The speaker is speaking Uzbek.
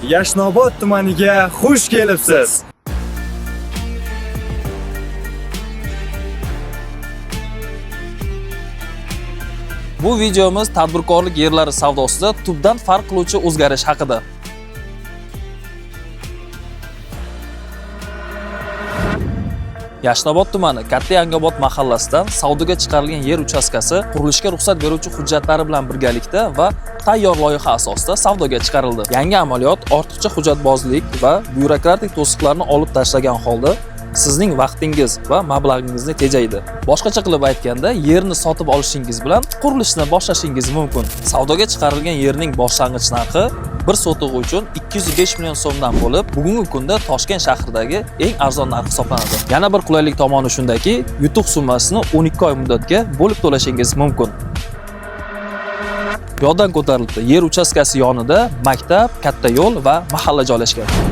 Yashnobod tumaniga xush kelibsiz. Bu videomiz tadbirkorlik yerlari savdosida tubdan farq qiluvchi o'zgarish haqida. Yashnobod tumani Katta Yangiobod mahallasidan savdoga chiqarilgan yer uchastkasi qurilishga ruxsat beruvchi hujjatlari bilan birgalikda va tayyor loyiha asosida savdoga chiqarildi. Yangi amaliyot ortiqcha hujjatbozlik va byurokratik to'siqlarni olib tashlagan holda sizning vaqtingiz va mablag'ingizni tejaydi. Boshqacha qilib aytganda, yerni sotib olishingiz bilan qurilishni boshlashingiz mumkin. Savdoga chiqarilgan yerning boshlang'ich narxi 1 sotug'i uchun 205 million so'mdan bo'lib, bugungi kunda Toshkent shahridagi eng arzon narx hisoblanadi. Yana bir qulaylik tomoni shundaki, yutuq summasini 12 oy muddatga bo'lib to'lashingiz mumkin. Yoddan ko'tarildi, yer uchastkasi yonida maktab, katta yo'l va mahalla joylashgan.